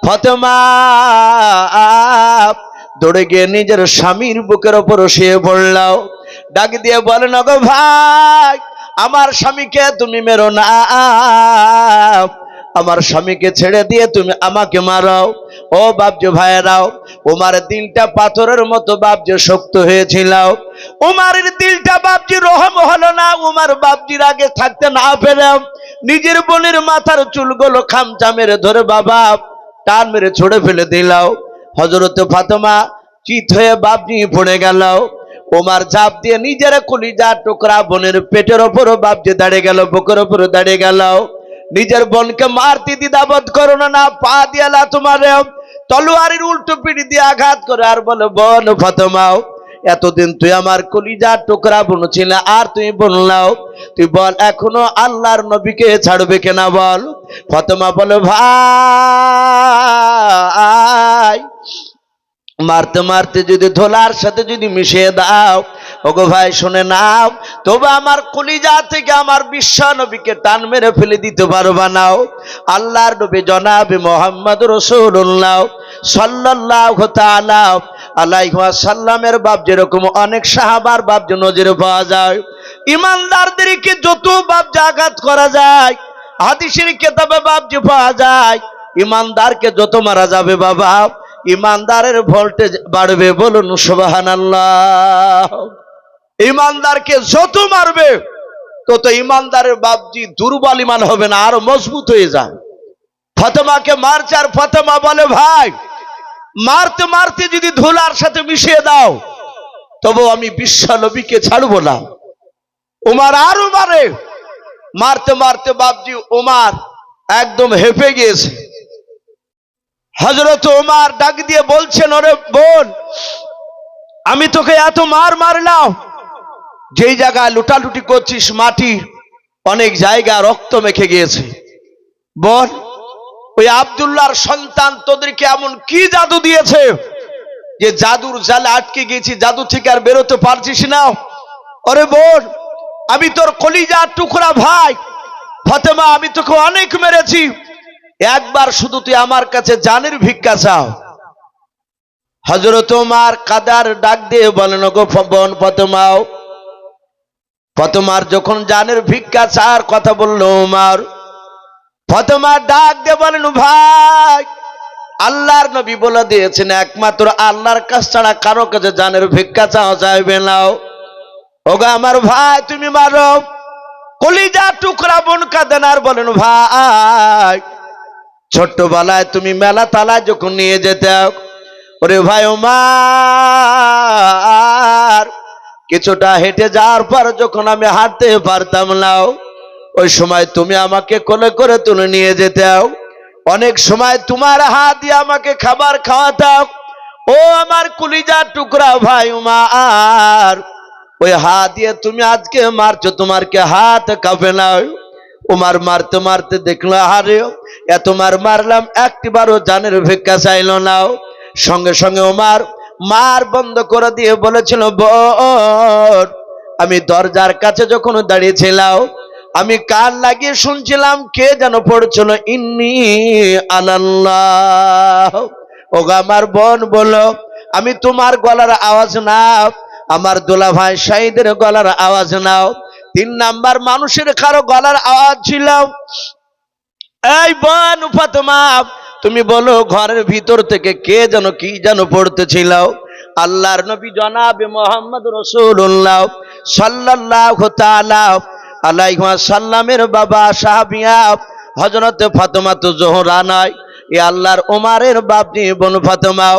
ফাতেমা দৌড়ে গিয়ে নিজের স্বামীর বুকের ওপর শুয়ে পড়ল। ডাক দিয়ে বলেন, গো ভাই আমার স্বামীকে তুমি মেরো না, আমার স্বামীকে ছেড়ে দিয়ে তুমি আমাকে মারো। ও বাপজি ভাইয়েরাও, ওমরের দিলটা পাথরের মতো বাপজি শক্ত হয়েছিল। ওমরের দিলটা বাপজি রহম হলো না। ওমর বাপজির আগে থাকতে না পেরে নিজের বোনের মাথার চুলগুলো খামচা মেরে ধরে বাবা টান মেরে ছড়ে ফেলে দিল। হযরতে ফাতেমা চিত হয়ে বাপজি পড়ে গেল। ওমর ঝাঁপ দিয়ে নিজের কলিজা টুকরা বোনের পেটের ওপরও বাপজি দাঁড়িয়ে গেল, বুকের ওপরে দাঁড়িয়ে গেল। নিজের বোনকে মারতে দ্বিধাবোধ করো না, পা দিয়ে লাথ মারে, তলোয়ারের উল্টো পিঠ দিয়ে আঘাত করে আর বলে, বোন ফাতেমা এতদিন তুই আমার কলিজা টুকরা বোন ছিল আর তুই বললাও, তুই বল এখনো আল্লাহর নবীকে ছাড়বে কিনা বল। ফাতেমা বলে, ভাই মারতে মারতে যদি ধোলার সাথে যদি মিশিয়ে দাও, ওগো ভাই শুনে নাও, তবে আমার কলিজা থেকে আমার বিশ্ব নবীকে টান মেরে ফেলে দিতে পারবা নাও। আল্লাহর নবী জনাবে মুহাম্মদ রাসূলুল্লাহ সাল্লাল্লাহু তাআলা আলাইহি ওয়াসাল্লামের বাপ যেরকম অনেক সাহাবার বাপ যে নজরে পাওয়া যায়। ইমানদারদেরকে যত বাপ আঘাত করা যায় হাদিসের কিতাবে বাপ যে পাওয়া যায়, ইমানদারকে যত মারা যাবে বাবা ইমানদারের ভোল্টেজ বাড়বে। বলুন সুবহানাল্লাহ। ইমানদারকে যত মারবে তত ইমানদারের বাপজি দুর্বল ইমান হবে না, আরো মজবুত হয়ে যায়। ফাতেমাকে মারছে আর ফাতেমা বলে, ভাই মারতে মারতে যদি ধুলার সাথে মিশিয়ে দাও তবু আমি বিশ্ব নবীকে ছাড়বো না। ওমর আরো মারে, মারতে মারতে বাপজি ওমর একদম হেঁপে গিয়েছে। হযরত ওমর ডাক দিয়ে বলছেন, ওরে বোন আমি তোকে এত মার মারলাম, যেই জায়গায় লুটালুটি করছিস মাটি অনেক জায়গা রক্ত মেখে গিয়েছে। বোন ওই আব্দুল্লাহর সন্তান তোদেরকে এমন কি জাদু দিয়েছে যে জাদুর জালে আটকে গেছি, জাদু থেকে আর বেরোতে পারছিস না? ওরে বোন, আমি তোর কলিজার টুকরা ভাই ফাতেমা, আমি তোকে অনেক মেরেছি, একবার শুধু তুই আমার কাছে জানের ভিক্ষা চাও। হযরত ওমর কাদার ডাক দিয়ে বলেন, গো বোন ফাতেমাও। ফাতেমার যখন জানের ভিক্ষা চাওয়ার কথা বলল ওমর, ফাতেমা ডাক দিয়ে বলেন, ভাই আল্লাহর নবী বলে দিয়েছেন একমাত্র আল্লাহর কাছ ছাড়া কারো কাছে জানের ভিক্ষা চাওয়া যাবে না। ওগো আমার ভাই, তুমি মারো। কলিজা টুকরা বোন কাঁদেন আর বলেন, ভাই ছোট্টবেলায় তুমি মেলা তালায় যখন নিয়ে যেতে, ওরে ভাই ওমর, কিছুটা হেঁটে যাওয়ার পর যখন আমি হাঁটতে পারতাম না, ওই সময় তুমি আমাকে কোলে করে তুলে নিয়ে যেতে, অনেক সময় তোমার হাত দিয়ে আমাকে খাবার খাওয়াতাম। ও আমার কলিজার টুকরা ভাই ওমর, ওই হাত দিয়ে তুমি আজকে মারছো, তোমার কে হাত কাঁপে না? ওমর মারতে মারতে দেখলো, আরে এত মারলাম, একটিবারও জানের ভিক্ষা চাইল না। সঙ্গে সঙ্গে ওমর মার বন্ধ করে দিয়ে বলেছিল, বোন আমি দরজার কাছে যখন দাঁড়িয়েছিলাম, আমি কান লাগিয়ে শুনছিলাম কে যেন পড়ছিল, ইন্নী আনাল্লাহ। ওগো আমার বোন বলো, আমি তোমার গলার আওয়াজ না, আমার দোলা ভাই শাহিদের গলার আওয়াজ নাও, 3 নাম্বার মানুষের কারো গলার আওয়াজ ছিল। এই বোন ফাতেমা, তুমি বলো ঘরের ভিতর থেকে কে যেন কি যেন পড়তেছিল? আল্লাহর নবী জনাবে মুহাম্মদ রাসূলুল্লাহ সাল্লাল্লাহু তাআলা আলাইহি ওয়াসাল্লামের বাবা সাহাবিয়া হযরত ফাতেমা তো জোহরা নয়, এ আল্লাহর ওমরের বাপজি বোন ফাতেমা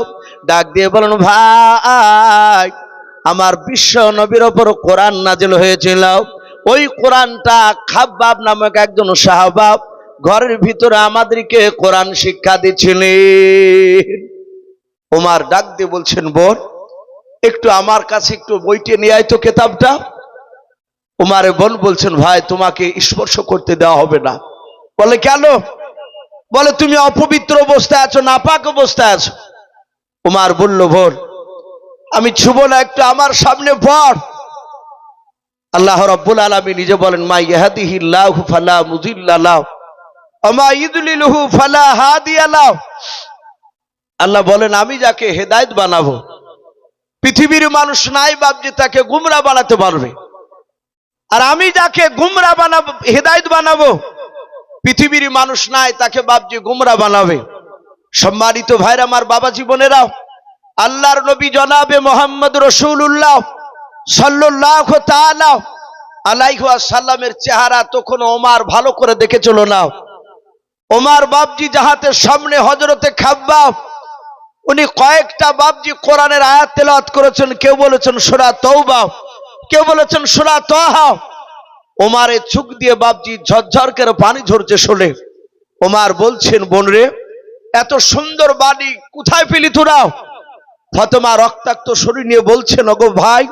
ডাক দিয়ে বলেন, ভাই আমার বিশ্ব নবীর উপর কোরআন নাজিল হয়েছিল, ওই কোরআনটা খাব্বাব নামক একজন সাহাবা ঘরের ভিতরে আমাদেরকে কোরআন শিক্ষা দিচ্ছিলেন। ওমর ডাক দিয়ে বলছেন, বোন একটু আমার কাছে একটু বইটি নিয়ে আয় তো, কিতাবটা। ওমরের বোন বলছেন, ভাই তোমাকে স্পর্শ করতে দেওয়া হবে না। বলে কেন? বলে তুমি অপবিত্র অবস্থায় আছো, নাপাক অবস্থায় আছো। ওমর বলল, বোন আমি ছুব না, একটু আমার সামনে পড়। আল্লাহ রাব্বুল আলামিন নিজে বলেন, মা ইয়াহদিহিল্লাহু ফালা মুদিল্লা লাহু ওয়া মা ইউদ্লিলহু ফালা হাদিয়া লাহু। আল্লাহ বলেন, আমি যাকে হেদায়েত বানাবো, পৃথিবীর মানুষ নাই বাপজি তাকে গুমরা বানাতে পারবে, আর আমি যাকে গুমরা বানাবো, হেদায়েত বানাবো, পৃথিবীর মানুষ নাই তাকে বাপজি গুমরা বানাবে। সম্মানিত ভাইরা আমার, বাবা জীবনেরাও, আল্লাহর নবী জনাবে মুহাম্মদ রাসূলুল্লাহ সাল্লাল্লাহু তাআলা আলাইহি ওয়াসাল্লামের চেহারা তখন ওমর ভালো করে দেখেছিল না। ওমর বাপজি জাহাতের সামনে হযরতে খাব্বাব, উনি কয়েকটা বাপজি কোরআনের আয়াত তেলাওয়াত করেছেন, কেউ বলেছেন সূরা তাওবা, কেউ বলেছেন সূরা তাহা। ওমরের চোখ দিয়ে বাপজি ঝরঝর করে পানি ঝরছে শুনে ওমর বলছেন, বোন রে এত সুন্দর বাণী কোথায় পেলি তোরা? ফাতেমা রক্তাক্ত শরীর নিয়ে বলছেন, ওগো ভাই,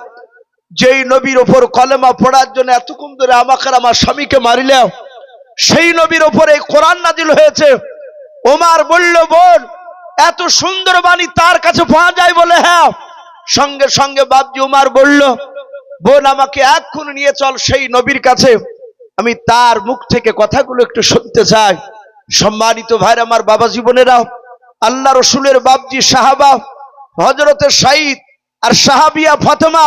যেই নবীর ওপর কলেমা পড়ার জন্য এতক্ষণ ধরে আমাকে আর আমার স্বামীকে মারিলে, সেই নবীর ওপরে কোরআন নাজিল হয়েছে। ওমর বলল, বোন এত সুন্দর বাণী তার কাছে পাওয়া যায়? বলে হ্যাঁ। সঙ্গে সঙ্গে বাপজি ওমর বলল, বোন আমাকে এক্ষুনি নিয়ে চল সেই নবীর কাছে, আমি তার মুখ থেকে কথাগুলো একটু শুনতে চাই। সম্মানিত ভাইরা আমার, বাবা জীবনেরাও, আল্লাহ রসুলের বাপজি সাহাবা হযরতে সাঈদ আর সাহাবিয়া ফাতেমা,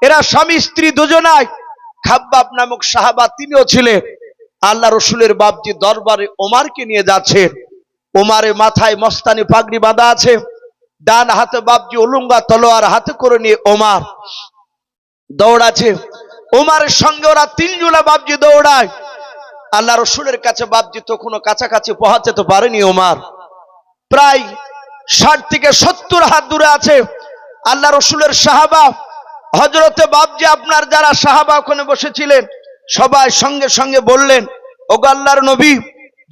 এরা স্বামী স্ত্রী দুজনাই। খাব্বাব নামক সাহাবা তিনিও ছিলেন। আল্লাহ রসুলের বাপজি দরবারে ওমরকে নিয়ে যাচ্ছেন। ওমরের মাথায় মস্তানি পাগড়ি বাঁধা আছে, ডান হাতে বাপজি উলুঙ্গা তলোয়ার হাতে করে নিয়ে ওমর দৌড়াচ্ছে। ওমরের সঙ্গে ওরা 3 জোড়া বাপজি দৌড়ায়। আল্লাহ রসুলের কাছে বাপজি তখনও কাছাকাছি পৌঁছাতে পারেনি ওমর, প্রায় 60 থেকে 70 হাত দূরে আছে। আল্লাহ রসুলের সাহাবা হযরতে বাপজি আপনার যারা সাহাবা ওখানে বসেছিলেন সবাই সঙ্গে সঙ্গে বললেন, ওগো আল্লাহর নবী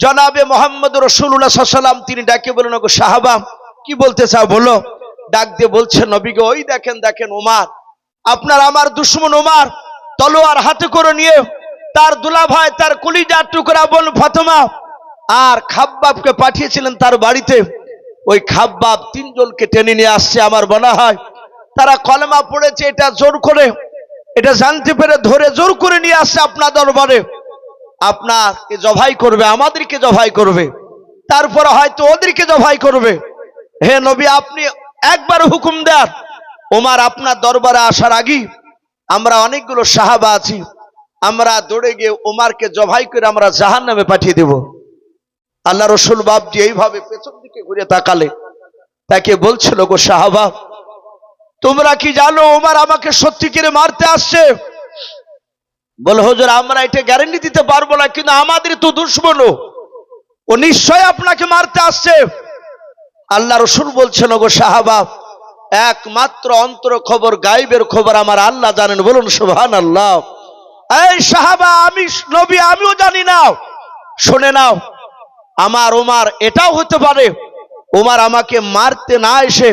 জনাবে মুহাম্মদ রাসূলুল্লাহ সাল্লাল্লাহু আলাইহি ওয়াসাল্লাম। তিনি ডাকে বলেন, ওগো সাহাবা কি বলতে চাও বলো। ডাক দিয়ে বলছেন, নবীকে ওই দেখেন দেখেন ওমর, আপনার আমার দুশমন ওমর তলোয়ার হাতে করে নিয়ে তার দুলা ভাই, তার কলিজার টুকরা বোন ফাতেমা আর খাব্বাবকে পাঠিয়েছিলেন তার বাড়িতে। ওই খাব্বাব তিনজনকে টেনে নিয়ে আসছে। আমার মনে হয় তারা কলেমা পড়েছে, এটা জোর করে, এটা জানতে পেরে ধরে জোর করে নিয়ে আসছে আপনার দরবারে। আপনাকে জবাই করবে, আমাদেরকে জবাই করবে, তারপরে হয়তো ওদেরকে জবাই করবে। হে নবী, আপনি একবার হুকুম দেন। ওমর আপনার দরবারে আসার আগে আমরা অনেকগুলো সাহাবা আছি, আমরা দৌড়ে গিয়ে ওমরকে জবাই করে আমরা জাহান্নামে পাঠিয়ে দেব। আল্লাহ রসুল বাপজি এইভাবে পেছন দিকে ঘুরে তাকালে তাকে বলছিল, গো সাহাবা, তোমরা কি জানো ওমর আমাকে সত্যি করে মারতে আসছে? বল হুজুর, আমরা এটা গ্যারান্টি দিতে পারবো না, কিন্তু আমাদের তো দুশমন, ও নিশ্চয় আপনাকে মারতে আসছে। আল্লাহ রসুল বলছেন, গো সাহাবা, একমাত্র অন্তর খবর, গায়েবের খবর আমার আল্লাহ জানেন। বলুন সুবহানাল্লাহ। এই সাহাবা, আমি নবী, আমিও জানি না। শুনে নাও, আমার ওমর এটাও হতে পারে ওমর আমাকে মারতে না এসে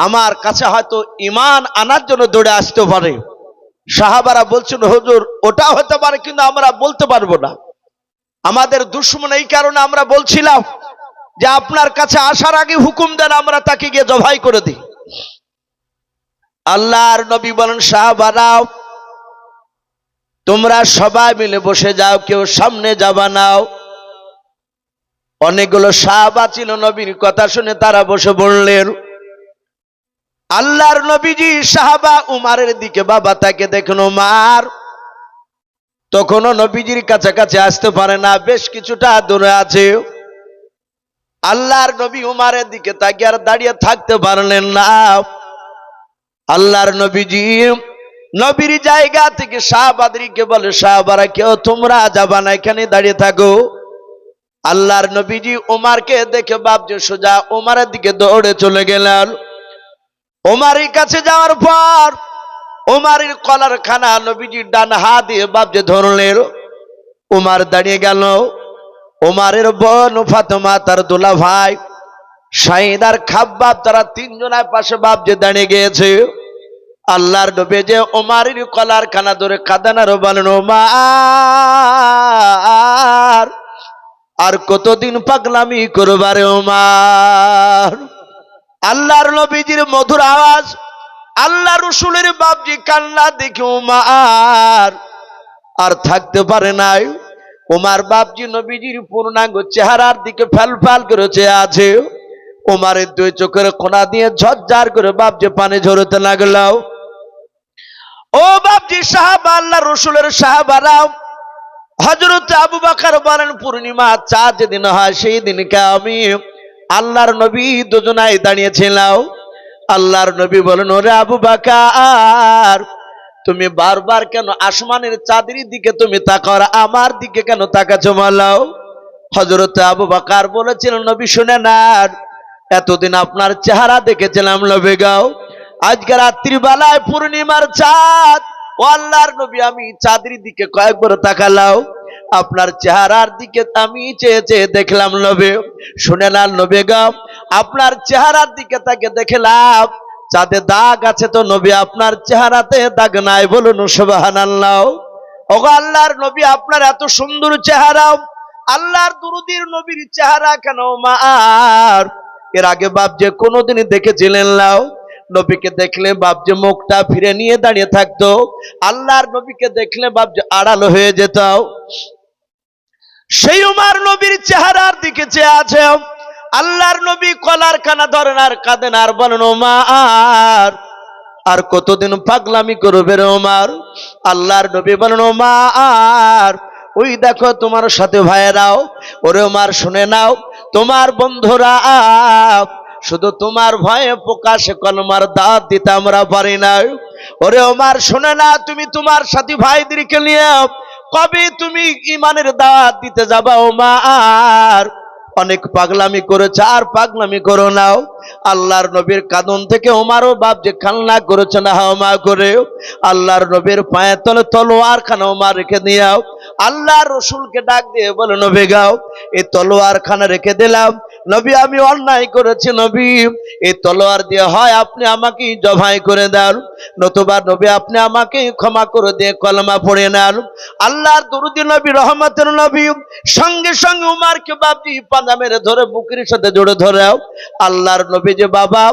আমার কাছে হয়তো ঈমান আনার জন্য দৌড়ে আসতে পারে। সাহাবারা বলছেন, হুজুর, ওটা হতে পারে, কিন্তু আমরা বলতে পারবো না, আমাদের দুশমন। এই কারণে আমরা বলছিলাম যে আপনার কাছে আসার আগে হুকুম দেন, আমরা তাকে গিয়ে জবাই করে দিই। আল্লাহর নবী বলেন, সাহাবারা, তোমরা সবাই মিলে বসে যাও, কেউ সামনে যাবা নাও। অনেকগুলো সাহাবা ছিল, নবীর কথা শুনে তারা বসে পড়লেন। আল্লাহর নবীজি সাহাবা উমারের দিকে বাবা তাকে দেখুন, উমার তখনও নবীজির কাছাকাছি আসতে পারে না, বেশ কিছুটা দূরে আছে। আল্লাহর নবী উমারের দিকে তাকে আর দাঁড়িয়ে থাকতে পারলেন না। আল্লাহর নবীজি নবীর জায়গা থেকে সাহাবাদেরকে বলে, সাহাবারা, কেউ তোমরা যাবা না, এখানে দাঁড়িয়ে থাকো। আল্লাহর নবীজি উমারকে দেখে বাপজি সোজা উমারের দিকে দৌড়ে চলে গেলেন। উমারের কাছে যাওয়ার পর উমারের কলার খানা নবীজি ডান হাত দিয়ে বাপজি ধরলেন। উমার দাঁড়িয়ে গেল। উমারের বোন ফাতেমা, তার দুলা ভাই শাহিদ আর খাব্বাব, তারা তিনজনের পাশে বাপজি দাঁড়িয়ে গিয়েছে। আল্লাহর নবী যে উমারের কলার খানা ধরে কাঁদেন আর বলেন, উমার, আর কতদিন পাগলামি করবারে উমার। আল্লাহর নবীজির মধুর আওয়াজ, আল্লাহ রসুলের বাপজি কান্না দেখে উমার আর থাকতে পারে নাই। উমার বাপজি নবীজির পূর্ণাঙ্গ চেহারার দিকে ফ্যাল ফ্যাল করে চেয়ে আছে। উমারের দুই চোখের কোনা দিয়ে ঝরঝর করে বাপজি পানি ঝরতে লাগলো। ও বাপজি সাহাবা, আল্লাহ রসুলের সাহাবারা, হযরত আবু বকর বলেন, পূর্ণিমা চাঁদ যেদিন হয় সেই দিনকে আমি আল্লাহর নবী দুজনাই দাঁড়িয়েছিলাম। আল্লাহর নবী বলেন, ওরে আবু বকর, তুমি বারবার কেন আসমানের চাঁদের দিকে তুমি তাকাও, আমার দিকে কেন তাকাচ্ছো মালাও? হযরত আবু বকর বলেছিলেন, নবী শুনে নেন, এতদিন আপনার চেহারা দেখেছিলাম নবী গাও, আজকে রাত্রি বেলায় পূর্ণিমার চাঁদ, ও আল্লাহর নবী, আমি চাঁদের দিকে কয়েকবার তাকালাম, আপনার চেহারার দিকে আমি চেয়ে চেয়ে দেখলাম নবী। শুনে না নবী গাও, আপনার চেহারার দিকে তাকে দেখলাম চাঁদে দাগ আছে, তো নবী আপনার চেহারাতে দাগ নাই। বলুন সুবহানাল্লাহ। ওগো আল্লাহর নবী, আপনার এত সুন্দর চেহারা, আল্লাহর দুরুদির নবীর চেহারা কেন মার এর আগে বাপ যে কোনোদিনই দেখেছিলেন নাও? নবীকে দেখলে বাপ যে মুখটা ফিরে নিয়ে দাঁড়িয়ে থাকতো, আল্লাহর নবীকে দেখলে বাপ যে আড়াল হয়ে যেত। সেই উমার নবীর চেহারার দিকে চেয়ে আছে। আল্লাহর নবী কলার খানা ধরেন আর কাঁদেন আর বলেন, ওমার, আর কতদিন পাগলামি করবে রে ওমার? আল্লাহর নবী বলেন, ওমার, ওই দেখো তোমার সাথে ভাইয়েরাও। ওরে ওমার, শুনে নাও, তোমার বন্ধুরা শুধু তোমার ভয়ে প্রকাশে কলমার দাওয়াত দিতে আমরা পারি না। ওরে ওমার, শুনে না, তুমি তোমার সাথী ভাইদেরকে নিয়ে কবে তুমি ইমানের দাওয়াত দিতে যাবা ওমার? অনেক পাগলামি করেছে, আর পাগলামি করো নাও। আল্লাহর নবীর কাঁদন থেকে ওমারও বাপ যে কান্না করেছে না হাওমা করে। আল্লাহর নবীর পায়ে তলে তলোয়ার খানা ওমার রেখে দিয়াও। আল্লাহ রসুলকে ডাক দিয়ে বলে, নবী গাও, এই তলোয়ার খানা রেখে দিলাম। নবী, আমি অন্যায় করেছি নবী, এই তলোয়ার দিয়ে হয় আপনি আমাকে জবাই করে দেন, নতুবা নবী আপনি আমাকে ক্ষমা করে দিয়ে কলমা পড়ে নেন। আল্লাহর দরুদি নবী, রহমতের নবী সঙ্গে সঙ্গে উমারকে বাপজি পাঁজা মেরে ধরে বুকের সাথে জোড়ে ধরে আল্লাহর নবী যে বাবা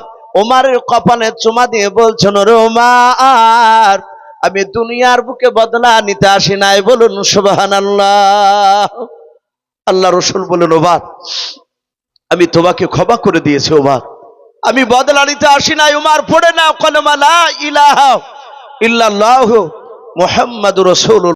ওমারের কপালে চুমা দিয়ে বলছেন, রে ওমার, আমি দুনিয়ার বুকে বদলা নিতে আসি নাই, বলুন সুবহানাল্লাহ। আল্লাহ রসুল বলেন, ওমর, আমি তোমাকে ক্ষমা করে দিয়েছি ওমর, আমি বদলা নিতে আসি নাই। ওমর পড়ে নাও কলমা লা ইলাহা ইল্লাল্লাহু মুহাম্মাদুর রাসূলুল্লাহ।